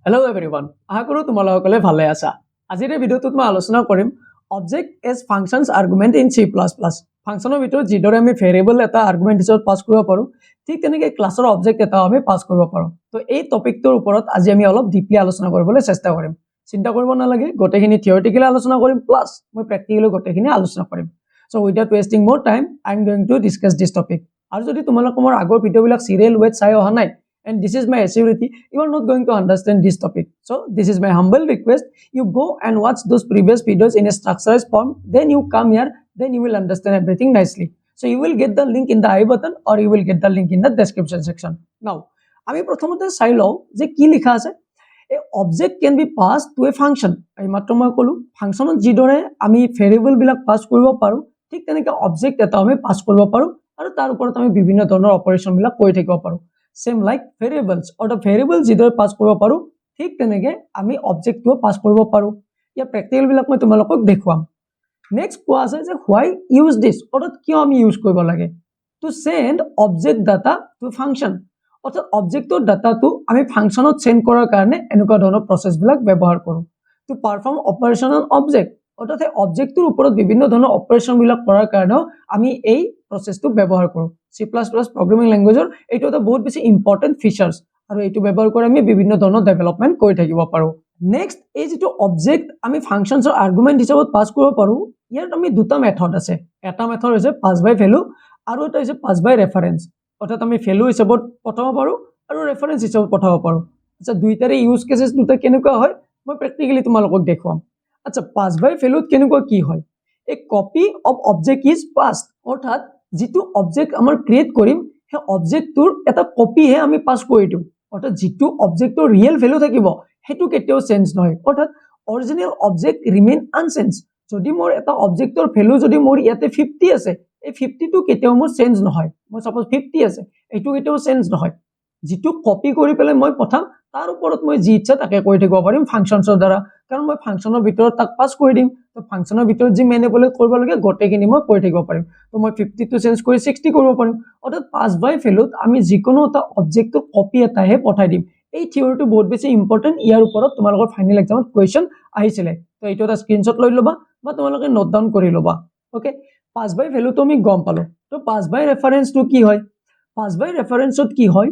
Hello everyone. আশা কৰো তোমালোকলে ভালে আছা। আজিৰ এই ভিডিঅ'টোত মই আলোচনা কৰিম object as functions argument in C++। ফাংশনৰ ভিতৰত যিদৰে আমি ভেৰিয়েবল এটা আৰ্গুমেন্ট হিচাপে পাস কৰিব পাৰো, ঠিক তেনেকৈ ক্লাছৰ অবজেক্ট এটা আমি পাস কৰিব পাৰো। তো এই টপিকটোৰ ওপৰত আজি আমি অলপ ডিপলি আলোচনা কৰিবলৈ চেষ্টা কৰিম। চিন্তা কৰিব নালাগে, গোটেইখিনি থিওৰিটিক্যালি আলোচনা কৰিম প্লাস মই প্ৰ্যাকটিক্যালি গোটেইখিনি আলোচনা কৰিম। So without wasting more time, I am going to discuss this topic. আৰু যদি তোমালোক মোৰ আগৰ ভিডিঅ'বিলাক সিৰিয়েল ৱেত চাই অহা নাই, and this is my assurity, you are not going to understand this topic. So this is my humble request, you go and watch those previous videos in a structured form, then you come here, then you will understand everything nicely. So you will get the link in the I button or you will get the link in the description section. Now আমি প্ৰথমতে চাই লও যে কি লিখা আছে। A object can be passed to a function. এই মাত্ৰ মই কলো ফাংশনত যিদৰে আমি ভেৰিয়েবল বিলাক পাস কৰিব পাৰো, ঠিক তেনেকৈ অবজেক্ট এটা আমি পাস কৰিব পাৰো আৰু তাৰ ওপৰত আমি বিভিন্ন ধৰণৰ অপাৰেচন বিলাক কৰি থাকিব পাৰো। Same like variables or the variable যিদৰে পাস কৰিব পাৰো, ঠিক তেনেকৈ আমি অবজেক্টটো পাস কৰিব পাৰো। ইয়া প্ৰ্যাকটিক্যাল বিলাক মই তোমালোকক দেখুৱাম। নেক্সট কোৱা আছে যে why use this, অৰ্থাৎ কিয় আমি ইউজ কৰিব লাগে to send object data to function, অৰ্থাৎ অবজেক্টৰ ডাটাটো আমি ফাংশনত সেন্ড কৰাৰ কাৰণে এনেকুৱা ধৰণৰ প্ৰসেস বিলাক ব্যৱহাৰ কৰো। to perform operation on object, অৰ্থাৎ এই অবজেক্টৰ ওপৰত বিভিন্ন ধৰণৰ অপাৰেচন বিলাক কৰাৰ কাৰণে আমি এই প্ৰসেসটো ব্যৱহাৰ কৰো। C++ প্ৰগ্ৰামিং ল্যাঙ্গুৱেজৰ এইটো এটা বহুত বেছি ইম্পৰ্টেন্ট ফিচাৰ্স আৰু এইটো ব্যৱহাৰ কৰি আমি বিভিন্ন ধৰণৰ ডেভেলপমেন্ট কৰি থাকিব পাৰো। নেক্সট এই যেটো অবজেক্ট আমি ফাংশনছৰ আৰ্গুমেন্ট হিচাপত পাস কৰিব পাৰো, ইয়াত আমি দুটা মেথড আছে। এটা মেথড হৈছে পাস বাই ভ্যালু আৰু এটা হৈছে পাস বাই ৰেফাৰেন্স, অৰ্থাৎ আমি ভ্যালু হিচাপত পঠাব পাৰো আৰু ৰেফাৰেন্স হিচাপত পঠাব পাৰো। আচ্ছা, দুইটাৰে ইউজ কেसेस দুটা কেনেকুৱা হয় মই প্ৰ্যাকটিক্যালি তোমালোকক দেখুৱাম। আচ্ছা, পাস বাই ভ্যালুত কেনেকুৱা কি হয়, a copy of object is passed, অৰ্থাৎ যিটো অবজেক্ট আমাৰ ক্ৰিয়েট কৰিম সেই অবজেক্টটোৰ এটা কপিহে আমি পাস কৰি দিওঁ, অৰ্থাৎ যিটো অবজেক্টৰ ৰিয়েল ভ্যালু থাকিব সেইটো কেতিয়াও চেঞ্জ নহয়, অৰ্থাৎ অৰিজিনেল অবজেক্ট ৰিমেইন আনচেঞ্জ। যদি মোৰ এটা অবজেক্টৰ ভ্যালু যদি মোৰ ইয়াতে 50 আছে, এই 50 টো কেতিয়াও মোৰ চেঞ্জ নহয়। মই সাপোজ 50 আছে, এইটো কেতিয়াও চেঞ্জ নহয়। যিটো কপি কৰি পেলাই মই পঠাম তাৰ ওপৰত মই যি ইচ্ছা তাকে কৰি থাকিব পাৰিম ফাংশনছৰ দ্বাৰা, কাৰণ মই ফাংশনৰ ভিতৰত তাক পাস কৰি দিম। তো ফাংশনৰ ভিতৰত যি ম্যানিপুলেট কৰিব লাগে গোটেইখিনি মই কৰি থাকিব পাৰিম। তো মই 50 টো চেঞ্জ কৰি 60 কৰিব পাৰিম। অৰ্থাৎ পাস বাই ভ্যালুত আমি যিকোনো এটা অবজেক্টৰ কপি এটাহে পঠাই দিম। এই থিওৰিটো বহুত বেছি ইম্পৰ্টেন্ট, ইয়াৰ ওপৰত তোমালোকৰ ফাইনেল এক্সামত কোৱেশ্চন আহিছিলে। তো এইটো এটা স্ক্ৰিনশ্বট লৈ ল'বা বা তোমালোকে নোট ডাউন কৰি ল'বা। ওকে, পাস বাই ভ্যালুটো আমি গম পালো। তো পাস বাই ৰেফাৰেন্সটো কি হয়? পাস বাই ৰেফাৰেন্সত কি হয়,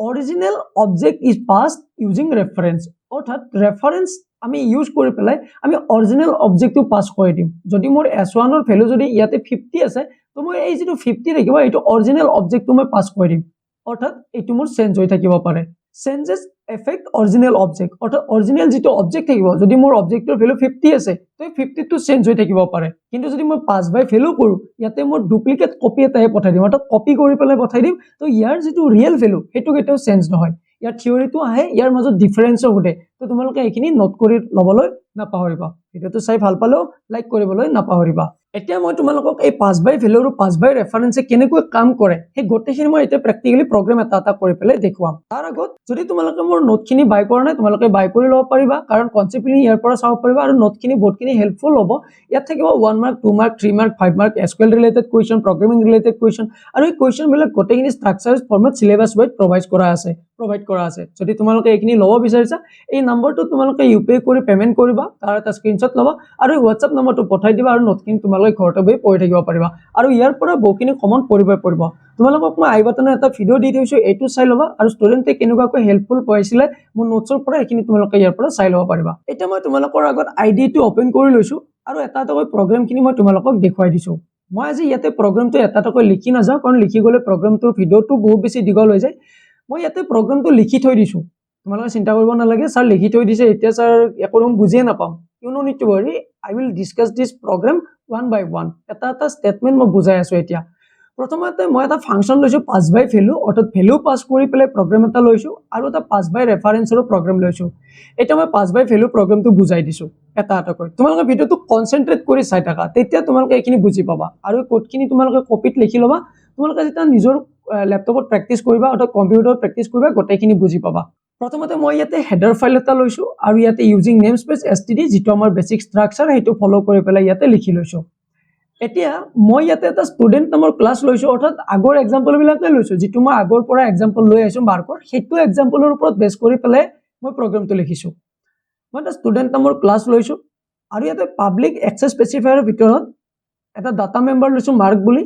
original object is passed using reference, অৰ্থাৎ ৰেফাৰেন্স আমি ইউজ কৰি পেলাই আমি অৰিজিনেল অবজেক্টটো পাস কৰি দিম। যদি মোৰ s1 ৰ ভ্যালু যদি ইয়াতে 50 আছে, তো মই এই যেটো 50 থাকিব এইটো অৰিজিনেল অবজেক্টটো মই পাস কৰি দিম, অৰ্থাৎ এইটো মোৰ চেঞ্জ হৈ থাকিব পাৰে। চেঞ্জেছ এফেক্ট অৰিজিনেল অবজেক্ট, অৰ্থাৎ অৰিজিনেল যেটো অবজেক্ট থাকিব, যদি মোৰ অবজেক্টৰ ভ্যালু 50 আছে তো 50 টো চেঞ্জ হৈ থাকিব পাৰে। কিন্তু যদি মই পাস বাই ভ্যালু কৰো, ইয়াতে মোৰ ডুপ্লিকেট কপি এটাহে পঠাই দিম, অৰ্থাৎ কপি কৰি পেলাই পঠাই দিম। তো ইয়াৰ যেটো ৰিয়েল ভ্যালু সেইটো কেতিয়াও চেঞ্জ নহয়। ইয়াৰ থিওৰিটো আহে, ইয়াৰ মাজত ডিফাৰেন্সও ঘটে। তো তোমালোকে এইখিনি নোট কৰি ল'বলৈ নাপাহৰিবা। ভিডিওটো চাই ভাল পালেও লাইক কৰিবলৈ নাপাহৰিবা। এতিয়া মই তোমালোকক এই পাস বাই ভ্যালু আৰু পাস বাই ৰেফাৰেন্সে কেনেকৈ কাম কৰে সেই গোটেইখিনি মই এতিয়া প্ৰ্যাকটিক্যালি প্ৰগ্ৰাম এটা এটা কৰি পেলাই দেখুৱাম। তাৰ আগত যদি তোমালোকে মোৰ নোটখিনি বাই কৰা নাই, তোমালোকে বাই কৰি ল'ব পাৰিবা, কাৰণ কনচেপ্টখিনি ইয়াৰ পৰা চাব পাৰিবা আৰু নোটখিনি বহুতখিনি হেল্পফুল হ'ব। ইয়াত থাকিব 1 mark 2 mark 3 mark 5 mark SQL related question, programming related question, আৰু এই কুৱেশ্চনবিলাক গোটেইখিনি ষ্ট্ৰাকচাৰড ফৰ্মেট সিলেবাস ৱাইজ প্ৰভাইড কৰা আছে। যদি তোমালোকে এইখিনি ল'ব বিচাৰিছা, এই নম্বৰটো তোমালোকে ইউপিআই কৰি পেমেন্ট কৰিবা, তাৰ এটা স্ক্ৰিনশ্বট ল'বা আৰু হোৱাটছআপ নম্বৰটো পঠাই দিবা আৰু নোটখিনি তোমালোকে ঘৰতে বহি পঢ়ি থাকিব পাৰিবা। আৰু ইয়াৰ পৰা বহুখিনি কমন পৰিব। তোমালোকক মই আই বাটনত এটা ভিডিও দি দিছো, এইটো চাই ল'বা আৰু ষ্টুডেণ্টে কেনেকুৱাকৈ হেল্পফুল পাইছিলে মোৰ নোটছৰ পৰা এইখিনি তোমালোকে ইয়াৰ পৰা চাই ল'ব পাৰিবা। এতিয়া মই তোমালোকৰ আগত আইডিটো ওপেন কৰি লৈছো আৰু এটা এটাকৈ প্ৰগ্ৰামখিনি মই তোমালোকক দেখুৱাই দিছো। মই আজি ইয়াতে প্ৰগ্ৰামটো এটা এটাকৈ লিখি নাযাওঁ, কাৰণ লিখি গ'লে প্ৰগ্ৰামটোৰ ভিডিওটো বহুত বেছি দীঘল হৈ যায়। মই ইয়াতে প্ৰগ্ৰামটো লিখি থৈ দিছো, তোমালোকে চিন্তা কৰিব নালাগে স্যাৰ লিখি থৈ দিছে এতিয়া স্যাৰ একো বুজিয়ে নাপাম। You no need to worry, I will discuss this program one by one. এটা এটা স্টেটমেন্ট মই বুজাই আছো। এতিয়া প্ৰথমতে মই এটা ফাংশন লৈছো পাস বাই ভ্যালু, অৰ্থাৎ ভ্যালু পাস কৰি পেলাই প্ৰগ্ৰাম এটা লৈছো, আৰু এটা পাস বাই ৰেফাৰেন্সৰো প্ৰগ্ৰাম লৈছো। এটা মই পাস বাই ভ্যালু প্ৰগ্ৰামটো বুজাই দিছো এটা এটাকৈ। তোমালোকে ভিডিওটো কনসেন্ট্ৰেট কৰি চাই থাকা, তেতিয়া তোমালোকে এইখিনি বুজি পাবা। আৰু কোডখিনি তোমালোকে কপিত লিখি ল'বা, তোমালোকে যেতিয়া নিজৰ ল্যাপটপত প্ৰ্যাকটিস কৰিবা অথবা কম্পিউটাৰত প্ৰ্যাকটিস কৰিবা গোটেইখিনি বুজি পাবা। প্ৰথমতে মই ইয়াতে হেডাৰ ফাইল এটা লৈছো আৰু ইয়াতে ইউজিং নেমস্পেস std, যেটো আমাৰ বেসিক ষ্ট্ৰাকচাৰ সেইটো ফলো কৰি পেলাই ইয়াতে লিখি লৈছো। এতিয়া মই ইয়াতে এটা ষ্টুডেন্ট নামৰ ক্লাস লৈছো, অৰ্থাৎ আগৰ এক্সাম্পল বিলাকে লৈছো, যেটো মই আগৰ পৰা এক্সাম্পল লৈ আছো মাৰ্কৰ, সেইটো এক্সাম্পলৰ ওপৰত বেস কৰি পেলাই মই প্ৰগ্ৰামটো লিখিছো মই এটা ষ্টুডেণ্ট নামৰ ক্লাছ লৈছো আৰু ইয়াতে পাব্লিক এক্সেছ স্পেচিফায়াৰৰ ভিতৰত এটা ডাটা মেম্বাৰ লৈছো মাৰ্ক বুলি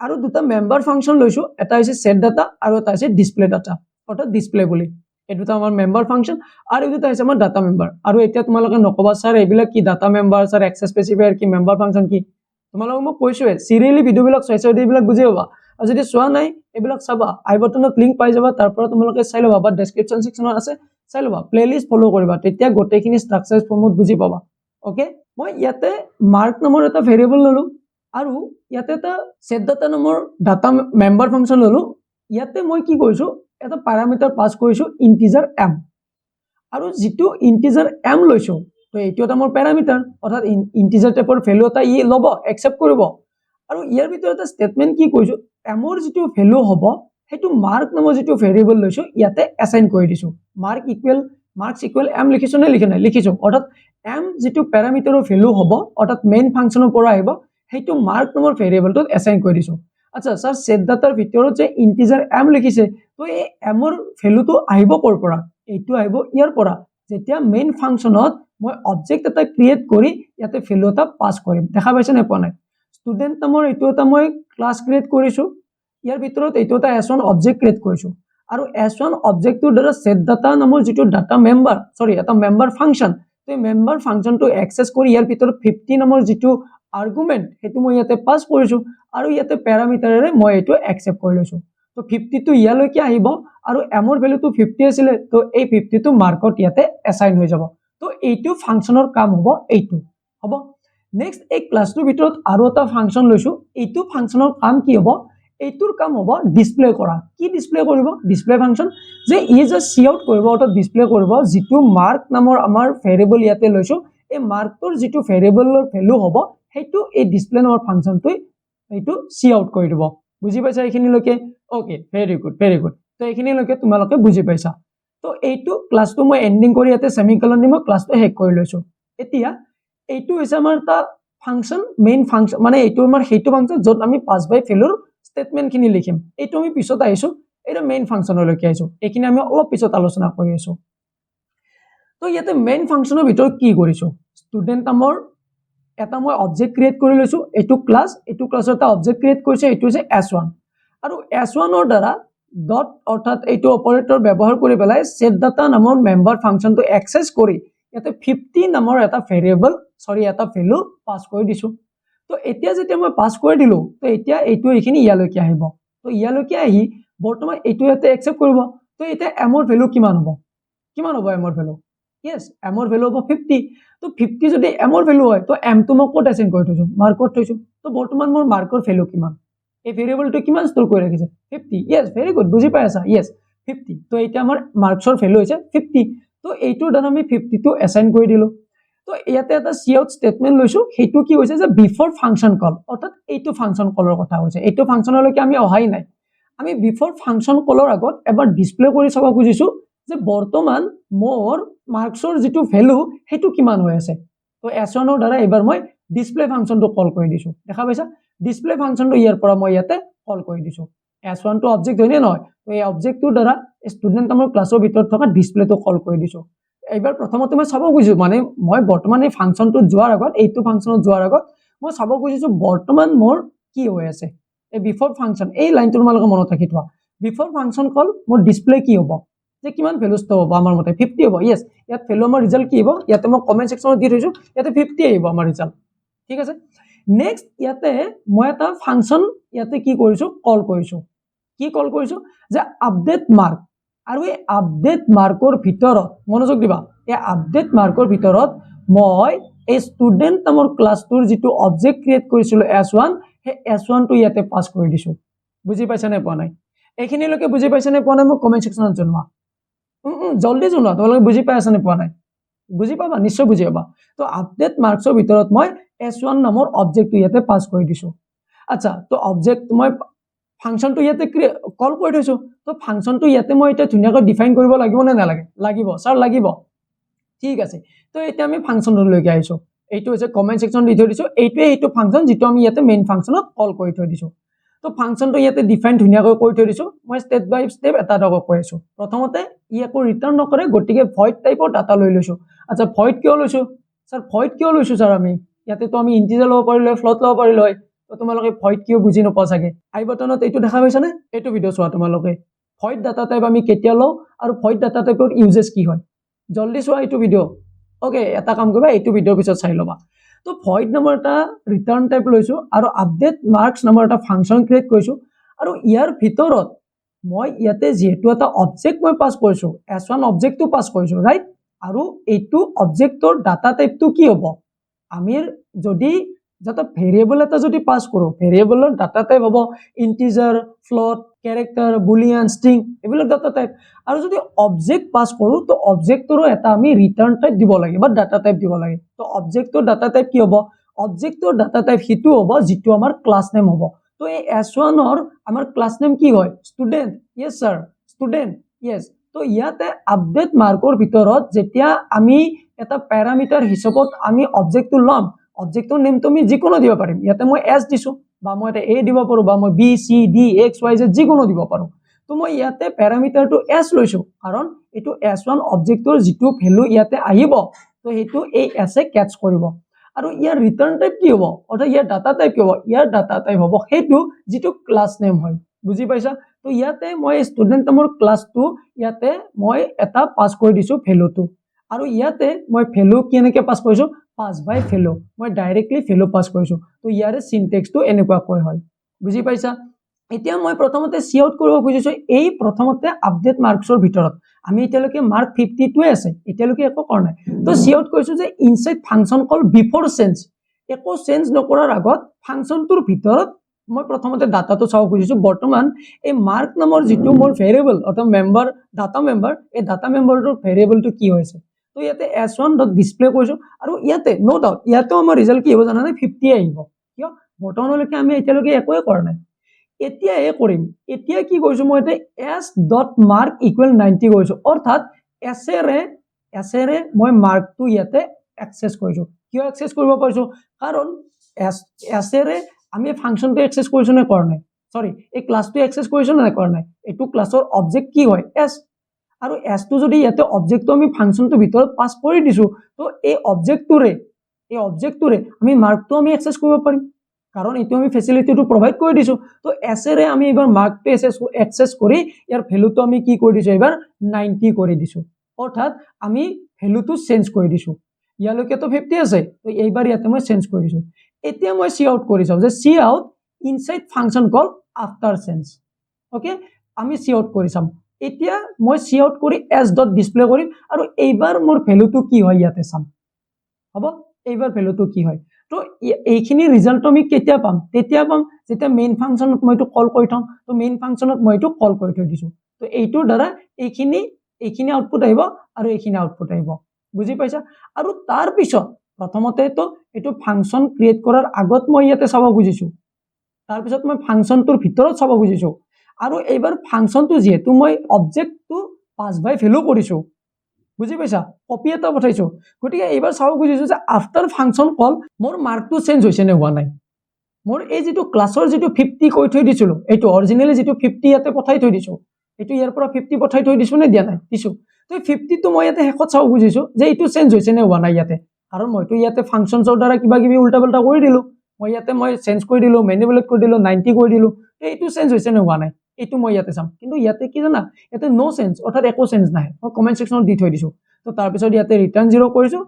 আৰু দুটা মেম্বাৰ ফাংচন লৈছো এটা হৈছে সেট ডাটা আৰু এটা হৈছে ডিসপ্লে ডাটা অৰ্থাৎ ডিসপ্লে বুলি এই দুটা আমাৰ মেম্বাৰ ফাংচন আৰু এই দুটা হৈছে আমাৰ ডাটা মেম্বাৰ আৰু এতিয়া তোমালোকে নকবা স্যাৰ এইবিলাক কি ডাটা মেম্বাৰ স্যাৰ এক্সেছ স্পেচিফায়াৰ কি মেম্বাৰ ফাংচন কি তোমালোকক মই কৈছোৱে সিৰিয়ালি ভিডিওবিলাক চাইছো এইবিলাক বুজি পাবা আৰু যদি চোৱা নাই এইবিলাক চাবা আই বাটনত লিংক পাই যাবা তাৰ পৰা তোমালোকে চাই লবা বা ডেসক্ৰিপচন সেকশনত আছে চাই লবা প্লেলিষ্ট ফলো কৰিবা তেতিয়া গোটেইখিনি ষ্ট্ৰাকচাৰ ফৰ্মত বুজি পাবা ওকে মই ইয়াতে মাৰ্ক নামৰ এটা ভেৰিয়েবল ললো আৰু ইয়াতে এটা সেট ডাটা নামৰ ডাটা মেম্বাৰ ফাংচন ললো ইয়াতে মই কি কৰিছো এটা প্যাৰামিটাৰ পাস কৰিছো ইন্টিজাৰ m আৰু যেটো ইন্টিজাৰ m লৈছো তো এইটো এটা মোৰ প্যাৰামিটাৰ অৰ্থাৎ ইন্টিজাৰ টাইপৰ ভ্যালু এটা ই লব একসেপ্ট কৰিব আৰু ইয়াৰ ভিতৰত এটা স্টেটমেন্ট কি কৈছো m ৰ যেটো ভ্যালু হ'ব হেতু মাৰ্ক নামৰ যেটো ভেৰিয়েবল লৈছো ইয়াতে এসাইন কৰি দিছো মাৰ্কস ইকুৱেল m লিখিছো নে লিখা নাই লিখিছো অৰ্থাৎ m যেটো প্যাৰামিটাৰৰ ভ্যালু হ'ব অৰ্থাৎ মেইন ফাংচনৰ পৰা আহিব হেতু মাৰ্ক নামৰ ভেৰিয়েবলটো এসাইন কৰি দিছো আচ্ছা স্যাৰ সেট ডাটাৰ ভিতৰত যে ইন্টিজাৰ m লিখিছে তো এই m ৰ ভ্যালুটো আহিব কৰ পৰা এইটো আহিব ইয়াৰ পৰা যেতিয়া মেইন ফাংচনত মই অবজেক্ট এটা ক্ৰিয়েট কৰি ইয়াতে ভ্যালু এটা পাস কৰিম দেখা পাইছে নে পোৱা নাই ষ্টুডেন্ট নামৰ এইটো এটা মই ক্লাস ক্ৰিয়েট কৰিছো ইয়াৰ ভিতৰত এইটো এটা s1 অবজেক্ট ক্ৰিয়েট কৰিছো আৰু s1 অবজেক্টটোৰ দ্বাৰা সেট ডাটা নামৰ যেটো ডাটা মেম্বাৰ এটা মেম্বাৰ ফাংচন তো মেম্বাৰ ফাংচনটো এক্সেস কৰি ইয়াৰ ভিতৰত 50 নামৰ যেটো আৰ্গুমেন্ট হেতু মই ইয়াতে পাস কৰিছো আৰু ইয়াতে প্যাৰামিটাৰেৰে মই এটো একসেপ্ট কৰি লৈছো তো 50 টো ইয়ালৈকে আহিব আৰু m ৰ ভ্যালুটো 50 আছিল তো এই 50 টো মাৰ্কত ইয়াতে এসাইন হৈ যাব তো এইটো ফাংচনৰ কাম হ'ব এইটো হ'ব নেক্সট এই ক্লাছটোৰ ভিতৰত আৰু এটা ফাংচন লৈছো এইটো ফাংচনৰ কাম কি হ'ব এইটোৰ কাম হ'ব ডিসপ্লে কৰা কি ডিসপ্লে কৰিব ডিসপ্লে ফাংচন যে ই যে সি আউট কৰিব অৰ্থাৎ ডিসপ্লে কৰিব যেটো মাৰ্ক নামৰ আমাৰ ভেৰিয়েবল ইয়াতে লৈছো এই মাৰ্কটোৰ যেটো ভেৰিয়েবলৰ ভ্যালু হ'ব হেতু এই ডিসপ্লে নামৰ ফাংচনটোই এইটো সি আউট কৰি দিব বুজি পাইছা এইখিনিলৈকে ওকে ভেৰি গুড তো এইখিনিলৈকে তোমালোকে বুজি পাইছা তো এইটো ক্লাছটো মই এন্ডিং কৰি ইয়াতে সেমিকলন দি মই ক্লাছটো শেষ কৰি লৈছো এতিয়া এইটো হৈছে আমাৰ এটা ফাংচন মেইন ফাংচন মানে এইটো আমাৰ হেতু ফাংচন যত আমি পাস বাই ফেলৰ স্টেটমেন্ট খিনি লিখিম এইটো আমি পিছত আইছো এটা মেইন ফাংচনলৈকে আইছো এইখিনি আমি অলপ পিছত আলোচনা কৰি আছো তো ইয়াতে মেইন ফাংচনৰ ভিতৰত কি কৰিছো ষ্টুডেন্ট নামৰ এটা মই অবজেক্ট ক্ৰিয়েট কৰি লৈছো এইটো ক্লাছৰ এটা অবজেক্ট ক্ৰিয়েট কৰিছো এইটো হৈছে s1 আৰু s1 ৰ দ্বাৰা ডট অৰ্থাৎ এইটো অপাৰেটৰ ব্যৱহাৰ কৰি পেলাই সেট ডাটা নামৰ মেম্বাৰ ফাংচনটো এক্সেস কৰি ইয়াতে 50 নামৰ এটা ভেৰিয়েবল এটা ভ্যালু পাস কৰি দিছো তো এতিয়া যেতিয়া মই পাস কৰি দিলো তো এতিয়া এইটো এইখিনি ইয়ালৈকে আহিব তো ইয়ালৈকে আহি বৰ্তমান এইটো ইয়াতে একসেপ্ট কৰিব তো এতিয়া m ৰ ভ্যালু কিমান হ'ব m ৰ ভ্যালু yes m ৰ ভ্যালু হ'ব 50 তো 50 যদি m ৰ ভ্যালু হয় তো m টো মই ক'ত এসাইন কৰি থৈছো মাৰ্কত থৈছো তো বৰ্তমান মোৰ মাৰ্কৰ ভ্যালু কিমান এই ভেৰিয়েবলটো কিমান ষ্টৰ কৰি ৰাখিছে 50 yes ভেৰি গুড বুজি পাই আছা yes 50 তো এটা আমাৰ মাৰ্কছৰ ভ্যালু হৈছে 50 তো এইটোৰ দ্বাৰা আমি 50 টো এসাইন কৰি দিলো তো ইয়াতে এটা সি আউট স্টেটমেন্ট লৈছো হেতু কি হৈছে যে বিফৰ ফাংচন কল অৰ্থাৎ এইটো ফাংচন কলৰ কথা হৈছে এইটো ফাংচনলৈকে আমি অহাই নাই আমি বিফৰ ফাংচন কলৰ আগত এবাৰ ডিসপ্লে কৰি চাব খুজিছো যে বৰ্তমান মোৰ মাৰ্কছৰ যেটো ভ্যালু হেতু কিমান হৈ আছে তো s1 ৰ দ্বাৰা এবাৰ মই ডিসপ্লে ফাংচনটো কল কৰি দিছো দেখা পাইছা ডিসপ্লে ফাংচনটো ইয়াৰ পৰা মই ইয়াতে কল কৰি দিছো s1 টো অবজেক্ট হয়নে নহয় তো এই অবজেক্টটোৰ দ্বাৰা ষ্টুডেন্ট আমাৰ ক্লাছৰ ভিতৰত থকা ডিসপ্লেটো কল কৰি দিছো এবাৰ প্ৰথমতে মই চাব খুজিছো মানে মই বৰ্তমান এই ফাংচনটো যোৱাৰ আগত এইটো ফাংচনত যোৱাৰ আগত মই চাব খুজিছো বৰ্তমান মোৰ কি হৈ আছে এই বিফৰ ফাংচন এই লাইনটো তোমালোকে মনত ৰাখি থোৱা বিফৰ ফাংচন কল মোৰ ডিসপ্লে কি হ'ব যে কিমান ভ্যালু ষ্ট হ'ব আমাৰ মতে 50 হ'ব yes ইয়াত ভ্যালু আমাৰ ৰিজাল্ট কি হ'ব ইয়াতে মই কমেন্ট সেকশনত দি থৈছো ইয়াতে 50 আহিব আমাৰ ৰিজাল্ট ঠিক আছে নেক্সট ইয়াতে মই এটা ফাংচন ইয়াতে কি কৰিছো কল কৰিছো যে আপডেট মাৰ্ক আৰু এই আপডেট মাৰ্কৰ ভিতৰত মনোযোগ দিবা এই আপডেট মাৰ্কৰ ভিতৰত মই এই ষ্টুডেন্ট নামৰ ক্লাছটোৰ যেটো অবজেক্ট ক্ৰিয়েট কৰিছিলো s1 হে s1 টো ইয়াতে পাস কৰি দিছো বুজি পাইছা নে পোৱা নাই এইখিনিলৈকে বুজি পাইছা নে পোৱা নাই মই কমেন্ট সেকশনত জনোৱা জলদি জনোৱা তোমালোকে বুজি পাই আছা নে পোৱা নাই বুজি পাবা নিশ্চয় বুজি পাবা তো আপডেট মাৰ্কছৰ ভিতৰত মই s1 নামৰ অবজেক্টটো ইয়াতে পাস কৰি দিছো আচ্ছা তো অবজেক্ট মই ফাংচনটো ইয়াতে কল কৰি থৈছো তো ফাংচনটো ইয়াতে মই এটা ধুনিয়াকৈ ডিফাইন কৰিব লাগিব নে নালাগে লাগিব স্যাৰ লাগিব ঠিক আছে তো এতিয়া আমি ফাংচনলৈকে আইছো এইটো হৈছে কমেন্ট সেকশন দি থৈ দিছো এইটোৱে এইটো ফাংচন যেটো আমি ইয়াতে মেইন ফাংচনত কল কৰি থৈ দিছো তো ফাংচনটো ইয়াতে ডিফাইন ধুনিয়াকৈ কৰি থৈ দিছো মই স্টেপ বাই স্টেপ এটা কৈ আছো প্ৰথমতে ই একো ৰিটাৰ্ণ নকৰে গতিকে ভইড টাইপৰ ডাটা লৈ লৈছো আচ্ছা ভইড কিয় লৈছো স্যাৰ ভইড কিয় লৈছো স্যাৰ আমি ইয়াতে তো আমি ইন্টিজাৰ ল'ব পাৰিলো ফ্লোট ল'ব পাৰিলো হয় তো তোমালোকে ভইড কিয় বুজি নপোৱা চাগে আই বটনত এইটো দেখা পাইছানে এইটো ভিডিঅ' চোৱা তোমালোকে ভইড ডাটা টাইপ আমি কেতিয়া লওঁ আৰু ভইড ডাটা টাইপৰ ইউজেছ কি হয় জলদি চোৱা এইটো ভিডিঅ' ওকে এটা কাম কৰিবা এইটো ভিডিঅ'ৰ পিছত চাই ল'বা তো ভইড নামৰ এটা ৰিটাৰ্ণ টাইপ লৈছো আৰু আপডেট মাৰ্কছ নামৰ এটা ফাংচন ক্ৰিয়েট কৰিছো আৰু ইয়াৰ ভিতৰত মই ইয়াতে যেহেতু এটা অবজেক্ট মই পাস কৰিছো s1 অবজেক্টটো পাস কৰিছো ৰাইট আৰু এইটো অবজেক্টৰ ডাটা টাইপটো কি হ'ব আমি যদি যেটা ভেৰিয়েবল এটা যদি পাস কৰো ভেৰিয়েবলৰ ডাটা টাইপ হ'ব integer float character Boolean string এইবিলাক ডাটা টাইপ আৰু যদি অবজেক্ট পাস কৰো তো অবজেক্টৰো এটা আমি ৰিটাৰ্ণ টাইপ দিব লাগে বা ডাটা টাইপ দিব লাগে তো অবজেক্টৰ ডাটা টাইপ কি হ'ব অবজেক্টৰ ডাটা টাইপ হিটো হ'ব যেটো আমাৰ ক্লাস নেম হ'ব তো এই s1 অৰ আমাৰ ক্লাস নেম কি হয় student yes sir student yes তো ইয়াতে আপডেট মাৰ্কৰ ভিতৰত যেতিয়া আমি এটা প্যাৰামিটাৰ হিচাপত আমি অবজেক্টটো লম অবজেক্টৰ নেমটো আমি যিকোনো দিব পাৰিম ইয়াতে মই s দিছো বা মই এটা a দিব পাৰো বা মই b c d x y z যিকোনো দিব পাৰো তো মই ইয়াতে প্যাৰামিটাৰটো s লৈছো কাৰণ এটো s1 অবজেক্টৰ যেটো ভ্যালু ইয়াতে আহিব তো হেতু এই s এ ক্যাচ কৰিব আৰু ইয়াৰ ৰিটাৰ্ণ টাইপ কি হ'ব অৰ্থাৎ ইয়াৰ ডাটা টাইপ কি হ'ব ইয়াৰ ডাটা টাইপ হ'ব হেতু যেটো ক্লাস নেম হয় বুজি পাইছা তো ইয়াতে মই স্টুডেন্ট নামৰ ক্লাসটো ইয়াতে মই এটা পাস কৰি দিছো ভ্যালুটো আৰু ইয়াতে মই ভ্যালু কেনেকে পাস কৰিছো পাস বাই ভ্যালু মই ডাইৰেক্টলি ভ্যালু পাস কৰিছো তো ইয়াৰে সিনট্যাক্সটো এনেকুৱা কৈ হয় বুজি পাইছা এতিয়া মই প্ৰথমতে সি আউট কৰিব খুজিছো এই প্ৰথমতে আপডেট মাৰ্কছৰ ভিতৰত আমি এতিয়ালৈকে মাৰ্ক 52 আছে এতিয়ালৈকে একো কৰা নাই তো সি আউট কৈছো যে ইনসাইড ফাংচন কল বিফোৰ চেঞ্জ একো চেঞ্জ নকৰাৰ আগত ফাংচনটোৰ ভিতৰত মই প্ৰথমতে ডাটাটো চাও খুজিছো বৰ্তমান এই মাৰ্ক নামৰ যেটো মোৰ ভেৰিয়েবল অথবা মেম্বাৰ ডাটা মেম্বাৰ এই ডাটা মেম্বাৰটোৰ ভেৰিয়েবলটো কি হৈছে তো ইয়াতে s1 ডট ডিসপ্লে কৰিছো আৰু ইয়াতে নো ডাউট ইয়াতে আমাৰ ৰিজাল্ট কি হ'ব জানা নাই 50 আহিব কিয় বৰ্তমানলৈকে আমি এতিয়ালৈকে একোৱে কৰা নাই এতিয়া এ কৰিম এতিয়া কি কৰিছো মই এতে s ডট মাৰ্ক ইকুৱেল 90 কৰিছো অৰ্থাৎ s এৰে মই মাৰ্কটো ইয়াতে এক্সেস কৰিছো কিয় এক্সেস কৰিব পাৰিছো কাৰণ s এৰে আমি ফাংচনটো এক্সেস কৰিছো নে কৰা নাই সৰি এই ক্লাসটো এক্সেস কৰিছো নে কৰা নাই এটো ক্লাসৰ অবজেক্ট কি হয় s আৰু s টো যদি ইয়াতে অবজেক্টটো আমি ফাংচনটো ভিতৰত পাস কৰি দিছো তো এই অবজেক্টটোৰে আমি মাৰ্কটো আমি এক্সেস কৰিব পাৰিম কাৰণ এটো আমি ফেসিলিটিটো প্ৰভাইড কৰি দিছো তো s এৰে আমি এবাৰ মাৰ্কটো এক্সেস কৰি ইয়াৰ ভ্যালুটো আমি কি কৰি দিছো এবাৰ 90 কৰি দিছো অৰ্থাৎ আমি ভ্যালুটো চেঞ্জ কৰি দিছো ইয়ালৈকে তো 50 আছে তো এইবাৰ ইয়াতে মই চেঞ্জ কৰি দিছো এতিয়া মই সি আউট কৰি চাও যে সি আউট ইনসাইড ফাংচন কল আফটাৰ চেঞ্জ ওকে আমি সি আউট কৰি চাম এতিয়া মই সি আউট কৰি s ডট ডিসপ্লে কৰিম আৰু এইবাৰ মোৰ ভ্যালুটো কি হয় ইয়াতে চাম হ'ব এইবাৰ ভ্যালুটো কি হয় তো এইখিনি ৰিজাল্ট আমি কেতিয়া পাম তেতিয়া পাম যেতিয়া মেইন ফাংচনত মই এটো কল কৰি থম তো মেইন ফাংচনত মই এটো কল কৰি থৈ দিছো তো এইটোৰ দ্বাৰা এইখিনি আউটপুট আহিব আৰু এইখিনি আউটপুট আহিব বুজি পাইছা আৰু তাৰ পিছত প্ৰথমতে তো এটো ফাংচন ক্ৰিয়েট কৰাৰ আগত মই ইয়াতে চাব খুজিছো তাৰ পিছত মই ফাংচনটোৰ ভিতৰত চাব খুজিছো আৰু এইবাৰ ফাংচনটো যেহেতু মই অবজেক্টটো পাস বাই ভ্যালু কৰিছো বুজি পাইছা কপি এটা পঠাইছো গতিকে এইবাৰ চাব খুজিছো যে আফটাৰ ফাংচন কল মোৰ মাৰ্কটো চেঞ্জ হৈছে নে হোৱা নাই মোৰ এই যেটো ক্লাসৰ যেটো 50 কৈ থৈ দিছিলো এইটো অৰিজিনালি যেটো 50 ইয়াতে পঠাই থৈ দিছো এইটো ইয়াৰ পৰা 50 পঠাই থৈ দিছো নে দিয়া নাই দিছো তো 50 টো মই ইয়াতে হেকত চাব খুজিছো যে এইটো চেঞ্জ হৈছে নে হোৱা নাই ইয়াতে কাৰণ মইতো ইয়াতে ফাংচনছৰ দ্বাৰা কিবা কিবি উল্টা পাল্টা কৰি দিলো মই ইয়াতে মই চেঞ্জ কৰি দিলো ম্যানুপুলেট কৰি দিলো 90 কৰি দিলো এইটো চেঞ্জ হৈছে নে হোৱা নাই এইটো মই ইয়াতে চাম কিন্তু ইয়াতে কি জানা ইয়াতে নো চেঞ্জ অৰ্থাৎ একো চেঞ্জ নাই মই কমেন্ট সেকশনত দি থৈ দিছো তো তাৰ পিছত ইয়াতে ৰিটাৰ্ন 0 কৰিছো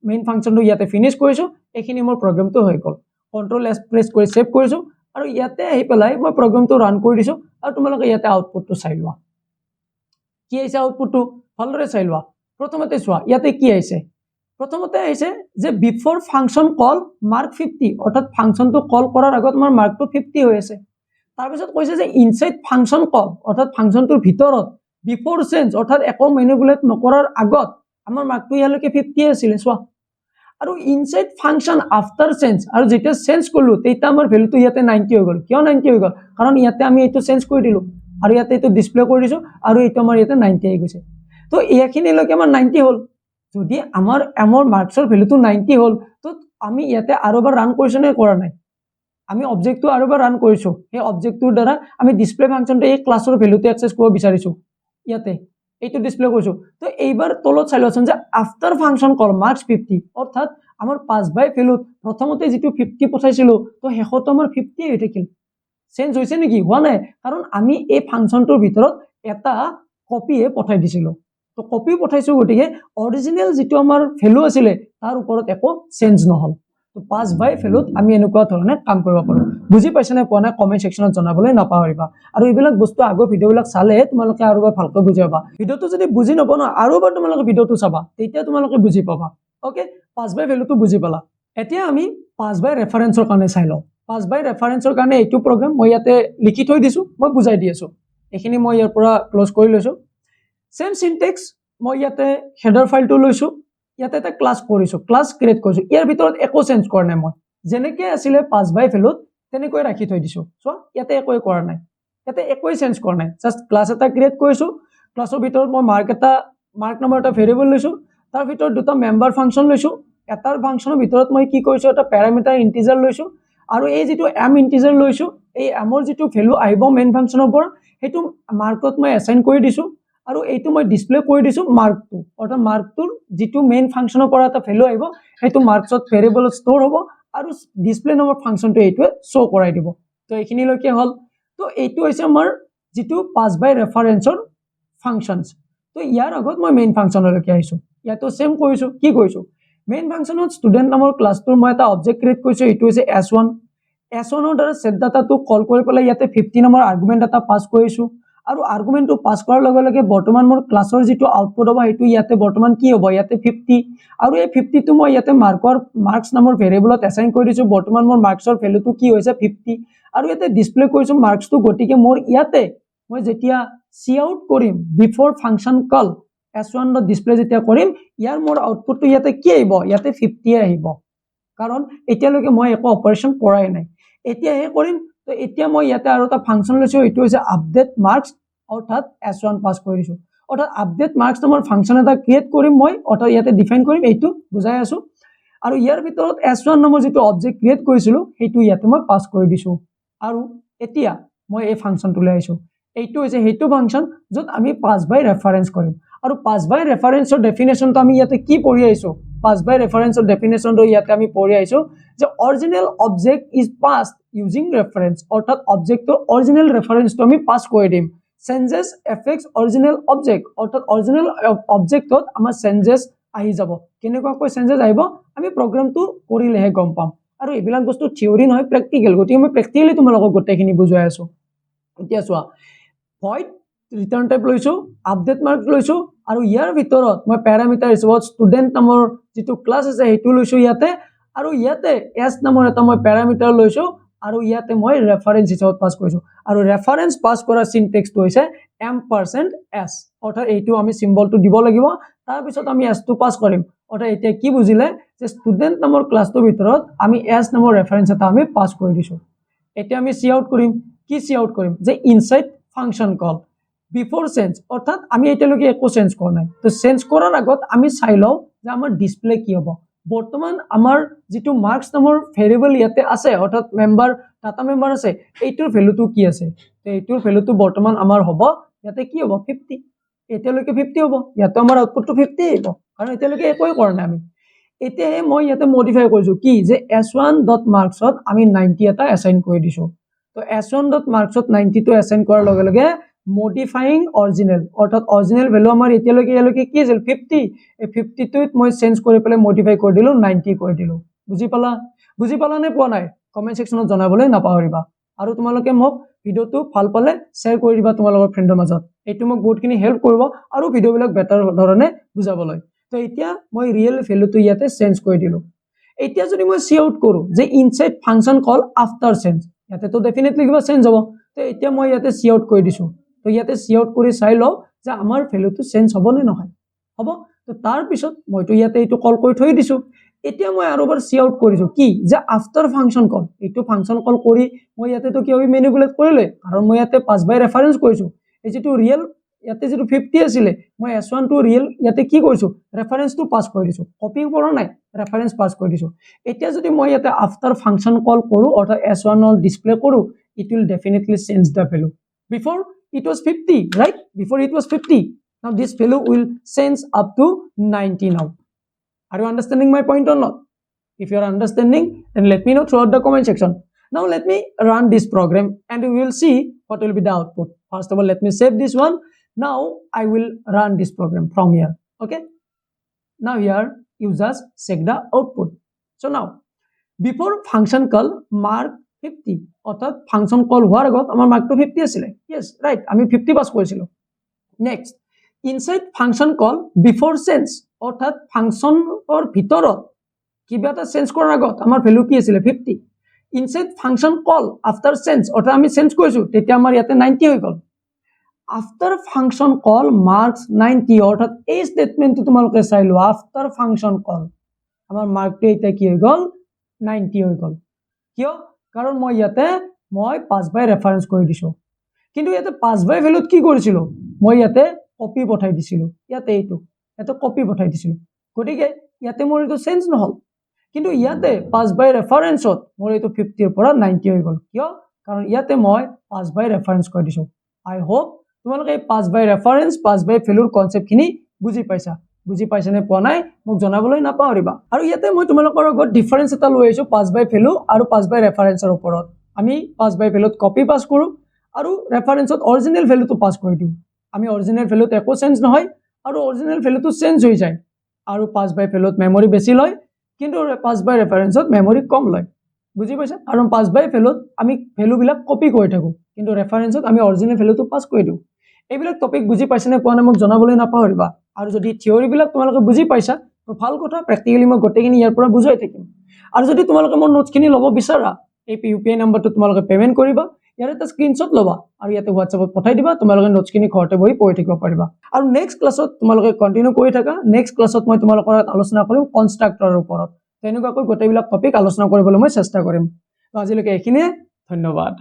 মেইন ফাংচনটো ইয়াতে ফিনিশ কৰিছো এইখিনি মোৰ প্ৰগ্ৰামটো হৈ গল কন্ট্ৰোল এস প্ৰেছ কৰি সেভ কৰিছো আৰু ইয়াতে আহি পেলাই মই প্ৰগ্ৰামটো ৰান কৰি দিছো আৰু তোমালোকে ইয়াতে আউটপুটটো চাই লোৱা কি আহিছে আউটপুটটো ভালদৰে চাই লোৱা প্ৰথমতে চোৱা ইয়াতে কি আহিছে প্ৰথমতে আহিছে যে বিফোৰ ফাংচন কল মাৰ্ক 50 অৰ্থাৎ ফাংচনটো কল কৰাৰ আগত আমাৰ মাৰ্কটো 50 হৈ আছে তাৰ পিছত কৈছে যে ইনসাইড ফাংচন কল অৰ্থাৎ ফাংচনটোৰ ভিতৰত বিফোৰ চেঞ্জ অৰ্থাৎ একো ম্যানুপুলেট নকৰাৰ আগত আমাৰ মাৰ্কটো ইয়ালৈকে 50 আছিল চোৱা আৰু ইনসাইড ফাংচন আফটাৰ চেঞ্জ আৰু যেতিয়া চেঞ্জ কৰিলো তেতিয়া আমাৰ ভ্যালুটো ইয়াতে 90 হৈ গল কিয় 90 হৈ গল কাৰণ ইয়াতে আমি এইটো চেঞ্জ কৰি দিলো আৰু ইয়াতে এইটো ডিসপ্লে কৰি দিছো আৰু এইটো আমাৰ ইয়াতে 90 হৈ গৈছে তো এইখিনিলৈকে আমাৰ 90 হল যদি আমাৰ মাৰ্কছৰ ভ্যালুটো 90 হল তো আমি ইয়াতে আৰু এবাৰ ৰান কৰিছো নে কৰা নাই আমি অবজেক্টটো আৰু এবাৰ ৰান কৰিছো এই অবজেক্টটোৰ দ্বাৰা আমি ডিসপ্লে ফাংচনটো এই ক্লাসৰ ভ্যালুটো এক্সেস কৰিব বিচাৰিছো ইয়াতে এইটো ডিসপ্লে কৰিছো তো এইবাৰ তলত চাই লোৱাচোন যে আফটাৰ ফাংচন কল মাৰ্কস 50 অৰ্থাৎ আমাৰ 5 বাই ভ্যালুত প্ৰথমতে যেটো 50 পঠাইছিলো তো শেষত আমাৰ 50 হৈ থাকিল চেঞ্জ হৈছে নেকি হোৱা নাই কাৰণ আমি এই ফাংচনটোৰ ভিতৰত এটা কপিয়ে পঠাই দিছিলো তো কপি পঠাইছো গটিকে অৰিজিনাল যেটো আমাৰ ভ্যালু আছিল তাৰ ওপৰত একো চেঞ্জ নহল তো 5 বাই ভ্যালুত আমি এনেকুৱা ধৰণে কাম কৰিব পাৰো বুজি পাইছা নে পোৱা নাই কমেন্ট সেকশনত জনাবলৈ নাপাহৰিবা আৰু এইবিলাক বস্তু আগৰ ভিডিওবিলাক চালে তোমালোকে আৰু এবাৰ ভালকৈ বুজি পাবা ভিডিওটো যদি বুজি নপোৱা ন আৰু এবাৰ তোমালোকে ভিডিওটো চাবা তেতিয়া তোমালোকে বুজি পাবা ওকে 5 বাই ভ্যালুটো বুজি পালা এতিয়া আমি 5 বাই ৰেফাৰেন্সৰ কাৰণে চাই লওঁ 5 বাই ৰেফাৰেন্সৰ কাৰণে এইটো প্ৰগ্ৰাম মই ইয়াতে লিখি থৈ দিছো মই বুজাই দি আছো এখিনি মই ইয়াৰ পৰা ক্লোজ কৰি লৈছো সেম সিনট্যাক্স মই ইয়াতে হেডাৰ ফাইলটো লৈছো ইয়াতে এটা ক্লাস কৰিছো ক্লাস ক্ৰিয়েট কৰিছো ইয়াৰ ভিতৰত একো চেঞ্জ কৰা নাই মই যেনেকৈ আছিল 5 বাই ভ্যালুত তেনেকৈ ৰাখি থৈ দিছো সো ইয়াতে একোই কৰা নাই ইয়াতে একোই চেঞ্জ কৰা নাই জাস্ট ক্লাস এটা ক্ৰিয়েট কৰিছো ক্লাসৰ ভিতৰত মই মাৰ্ক নম্বৰ এটা ভেৰিয়েবল লৈছো তাৰ ভিতৰত দুটা মেম্বাৰ ফাংচন লৈছো এটাৰ ফাংচনৰ ভিতৰত মই কি কৰিছো এটা প্যাৰামিটাৰ ইন্টিজাৰ লৈছো আৰু এই যেটো m ইন্টিজাৰ লৈছো এই m ৰ যেটো ভ্যালু আহিব মেইন ফাংচনৰ পৰা হেতু মাৰ্কত মই এসাইন কৰি দিছো আৰু এইটো মই ডিসপ্লে কৰি দিছো মাৰ্কটো অৰ্থাৎ মাৰ্কটোৰ যেটো মেইন ফাংচনৰ পৰা এটা ভ্যালু আহিব হেতু মাৰ্কছত ভেৰিয়েবলত ষ্টৰ হ'ব আৰু ডিসপ্লে নম্বৰ ফাংচনটো এইটোৱে শো কৰাই দিব তো এইখিনি লৈকে হল তো এইটো হৈছে আমাৰ যেটো 5 বাই ৰেফাৰেন্সৰ ফাংচনস তো ইয়াৰ আগত মই মেইন ফাংচনলৈকে আহিছো ইয়াতো সেম কৰিছো কি কৰিছো মেইন ফাংচনত ষ্টুডেন্ট নামৰ ক্লাসটোৰ মই এটা অবজেক্ট ক্ৰিয়েট কৰিছো এইটো হৈছে s1 s1 ৰ দ্বাৰা set dataটো কল কৰি পেলাই ইয়াতে 50 নম্বৰ আৰ্গুমেন্ট এটা পাস কৰিছো আৰু আৰ্গুমেন্টটো পাস কৰাৰ লগে লগে বৰ্তমান মোৰ ক্লাসৰ যেটো আউটপুট হ'ব হেতু ইয়াতে বৰ্তমান কি হ'ব ইয়াতে 50 আৰু এই 50 টো মই ইয়াতে মাৰ্কস নামৰ ভেৰিয়েবলত এসাইন কৰি দিছো বৰ্তমান মোৰ মাৰ্কসৰ ভ্যালুটো কি হৈছে 50 আৰু ইয়াতে ডিসপ্লে কৰিছো মাৰ্কসটো গটিকে মোৰ ইয়াতে মই যেতিয়া সি আউট কৰিম বিফৰ ফাংচন কল s1 ৰ ডিসপ্লে যেতিয়া কৰিম ইয়াৰ মোৰ আউটপুটটো ইয়াতে কি আহিব ইয়াতে 50 আহিব কাৰণ এতিয়ালৈকে মই একো অপাৰেশন কৰাই নাই এতিয়া হে কৰিম তো এতিয়া মই ইয়াতে আৰু এটা ফাংচন লৈছো এটো হৈছে আপডেট মাৰ্কস অৰ্থাৎ s1 পাস কৰিছো অৰ্থাৎ আপডেট মাৰ্কস নামৰ ফাংচন এটা ক্ৰিয়েট কৰিম মই অৰ্থাৎ ইয়াতে ডিফাইন কৰিম এইটো বুজাই আছো আৰু ইয়াৰ ভিতৰত s1 নামৰ যেটো অবজেক্ট ক্ৰিয়েট কৰিছিলো হেতু ইয়াতে মই পাস কৰি দিছো আৰু এতিয়া মই এই ফাংচনটো লৈ আইছো এইটো হৈছে হেতু ফাংচন যত আমি 5 বাই ৰেফাৰেন্স কৰিম আৰু 5 বাই ৰেফাৰেন্সৰ ডেফিনেশনটো আমি ইয়াতে কি পঢ়ি আইছো 5 বাই ৰেফাৰেন্সৰ ডেফিনেশনটো ইয়াতে আমি পঢ়ি আইছো যে original object is passed using reference অৰ্থাৎ অবজেক্টৰ অৰিজিনাল ৰেফাৰেন্সটো আমি পাস কৰি দিম চেঞ্জেছ এফেক্টস অৰিজিনাল অবজেক্ট অৰ্থাৎ অৰিজিনাল অবজেক্টত আমাৰ চেঞ্জেছ আহি যাব কেনেকুৱাকৈ চেঞ্জেছ আহিব আমি প্ৰগ্ৰামটো কৰিলেহে গম পাম আৰু এইবিলাক বস্তু থিওৰি নহয় প্ৰেক্টিকেল গতি মই প্ৰেক্টিকেলি তোমালোকক গোটেইখিনি বুজাই আছো এতিয়া চোৱা void return type লৈছো update mark লৈছো আৰু ইয়াৰ ভিতৰত মই প্যাৰামিটাৰ হিচাপত ষ্টুডেন্ট নামৰ যেটো ক্লাস আছে হেতু লৈছো ইয়াতে আৰু ইয়াতে s নামৰ এটা মই প্যাৰামিটাৰ লৈছো আৰু ইয়াতে মই ৰেফাৰেন্স হিচাপত পাস কৰিছো আৰু ৰেফাৰেন্স পাস কৰা সিনট্যাক্সটো হৈছে %s অৰ্থাৎ এইটো আমি সিম্বলটো দিব লাগিব তাৰ পিছত আমি s টো পাস কৰিম অৰ্থাৎ এতিয়া কি বুজিলে যে ষ্টুডেন্ট নামৰ ক্লাসটোৰ ভিতৰত আমি s নামৰ ৰেফাৰেন্স এটা আমি পাস কৰি দিছো এতিয়া আমি সি আউট কৰিম কি সি আউট কৰিম যে ইনসাইড ফাংশন কল বিফোৰ চেঞ্জ অৰ্থাৎ আমি এটালৈকে একো চেঞ্জ কৰা নাই তো চেঞ্জ কৰাৰ আগত আমি চাই লও যে আমাৰ ডিসপ্লে কি হ'ব বৰ্তমান আমাৰ যেটো মাৰ্কস নামৰ ভেৰিয়েবল ইয়াতে আছে অৰ্থাৎ মেম্বাৰ ডাটা মেম্বাৰ আছে এইটোৰ ভ্যালুটো কি আছে তো এইটোৰ ভ্যালুটো বৰ্তমান আমাৰ হ'ব ইয়াতে কি হ'ব 50 এটালৈকে 50 হ'ব ইয়াতে আমাৰ আউটপুটটো 50 আহিব কাৰণ এটালৈকে একোই কৰা নাই আমি এতিয়া মই ইয়াতে মডিফাই কৰিছো কি যে s1.marksত আমি 90 এটা এসাইন কৰি দিছো তো s1.marksত 90 টো এসাইন কৰাৰ লগে লগে মডিফাইং অৰিজিনাল অৰ্থাৎ অৰিজিনাল ভ্যালু আমাৰ এতিয়ালৈকে কি আছিল 50 এই 50 টোত মই চেঞ্জ কৰি পেলাই মডিফাই কৰি দিলো 90 কৰি দিলো বুজি পালা নে পোৱা নাই কমেন্ট সেকশনত জনাবলৈ নাপাহৰিবা আৰু তোমালোকে মোক ভিডিওটো ভাল পালে শেয়াৰ কৰি দিবা তোমালোকৰ ফ্ৰেণ্ডৰ মাজত এইটো মোক বহুতখিনি হেল্প কৰিব আৰু ভিডিওবিলাক বেটাৰ ধৰণে বুজাবলৈ তো এতিয়া মই ৰিয়েল ভ্যালুটো ইয়াতে চেঞ্জ কৰি দিলো এতিয়া যদি মই সি আউট কৰো যে ইনসাইড ফাংশন কল আফটাৰ চেঞ্জ ইয়াতে তো ডেফিনেটলি কিবা চেঞ্জ হ'ব তো এতিয়া মই ইয়াতে সি আউট কৰি দিছো তো ইয়াতে সি আউট কৰি চাই লও যে আমাৰ ভ্যালুটো চেঞ্জ হ'ব নে নহয় হ'ব তো তাৰ পিছত মইতো ইয়াতে এইটো কল কৰি থৈ দিছো এতিয়া মই আৰু এবাৰ সি আউট কৰিছো কি যে আফটাৰ ফাংশন কল এইটো ফাংশন কল কৰি মই ইয়াতে তো কি মেনিপুলেট কৰিলে কাৰণ মই ইয়াতে 5 বাই ৰেফাৰেন্স কৰিছো এই যেটো ৰিয়েল ইয়াতে যেটো 50 আছিল মই s1 টু ৰিয়েল ইয়াতে কি কৰিছো ৰেফাৰেন্সটো পাস কৰি দিছো কপি কৰা নাই ৰেফাৰেন্স পাস কৰি দিছো এতিয়া যদি মই ইয়াতে আফটাৰ ফাংশন কল কৰো অৰ্থাৎ s1 ৰ ডিসপ্লে কৰো it will definitely change the value before it was 50 right before it was 50 Now this value will change up to 90 now. Are you understanding my point or not? If you are understanding, then let me know throughout the comment section. Now let me run this program and we will see what will be the output. First of all, let me save this one. Now I will run this program from here. Okay. Now here you just check the output. So now before function call mark 50 অর্থাৎ function কল হোৱাৰ আগত আমাৰ মাৰ্কটো 50 আছিল yes right আমি 50 pass কৰিছিলো next inside function call before change অৰ্থাৎ ফাংশনৰ ভিতৰত কিবা এটা চেঞ্জ কৰাৰ আগত আমাৰ ভ্যালু কি আছিল 50 inside function call after change অৰ্থাৎ আমি চেঞ্জ কৰিছো তেতিয়া আমাৰ ইয়াতে 90 হৈ গল after function call marks 90 অৰ্থাৎ এই স্টেটমেন্টটো তোমালোকে চাইলো after function call আমাৰ মাৰ্কটো এটা কি হৈ গল 90 হৈ গল কিয় কাৰণ মই ইয়াতে 5 বাই ৰেফাৰেন্স কৰি দিছো কিন্তু ইয়াতে 5 বাই ভ্যালুত কি কৰিছিল মই ইয়াতে কপি পঠাই দিছিল ইয়াতে এইটো এটা কপি পঠাই দিছিল গটিকে ইয়াতে মোৰ এটো চেঞ্জ নহল কিন্তু ইয়াতে 5 বাই ৰেফাৰেন্সত মোৰ এটো 50 ৰ পৰা 90 হৈ গল কিয় কাৰণ ইয়াতে মই 5 বাই ৰেফাৰেন্স কৰি দিছো আই হোপ তোমালোকে 5 বাই ৰেফাৰেন্স 5 বাই ভ্যালুৰ কনসেপ্টখিনি বুজি পাইছা নে পোৱা নাই মোক জনাবলৈ নাপাহৰিবা আৰু ইয়াতে মই তোমালোকৰ আগত ডিফাৰেন্স এটা লৈ আইছো 5 বাই ভ্যালু আৰু 5 বাই ৰেফাৰেন্সৰ ওপৰত আমি 5 বাই ভ্যালুত কপি পাস কৰো আৰু ৰেফাৰেন্সত অৰিজিনাল ভ্যালুটো পাস কৰি দিও আমি অৰিজিনাল ভ্যালুত একো চেঞ্জ নহয় আৰু অৰিজিনাল ভ্যালুটো চেঞ্জ হৈ যায় আৰু 5 বাই ভ্যালুত মেমৰি বেছি লয় কিন্তু 5 বাই ৰেফাৰেন্সত মেমৰি কম লয় বুজি পাইছা আৰু 5 বাই ভ্যালুত আমি ভ্যালু বিলাক কপি কৰি থাকো কিন্তু ৰেফাৰেন্সত আমি অৰিজিনাল ভ্যালুটো পাস কৰি দিও এইবিলাক টপিক বুজি পাইছানে পোৱা নাই মোক জনাবলৈ নাপাহৰিবা আৰু যদি থিওৰি বিলাক তোমালোকে বুজি পাইছা তো ভাল কথা প্ৰ্যাকটিক্যালি মই গটেখিনি ইয়াৰ পৰা বুজাই থাকিম আৰু যদি তোমালোকে মোৰ নোটছখিনি ল'ব বিচাৰা এই ইউপিআই নম্বৰটো তোমালোকে পেমেন্ট কৰিবা ইয়াৰ এটা স্ক্ৰিনশ্বট ল'বা আৰু ইয়াতে হোৱাটছএপত পঠাই দিবা তোমালোকে নোটছখিনি ঘৰতে বহি পঢ়ি থাকিব পাৰিবা আৰু নেক্সট ক্লাছত তোমালোকে কন্টিনিউ কৰি থাকা নেক্সট ক্লাছত মই তোমালোকৰ লগত আলোচনা কৰিম কনষ্ট্ৰাক্টৰৰ ওপৰত তেনেকুৱাকৈ গটেইবিলাক টপিক আলোচনা কৰিবলৈ মই চেষ্টা কৰিম তো আজিলৈকে এইখিনিয়ে ধন্যবাদ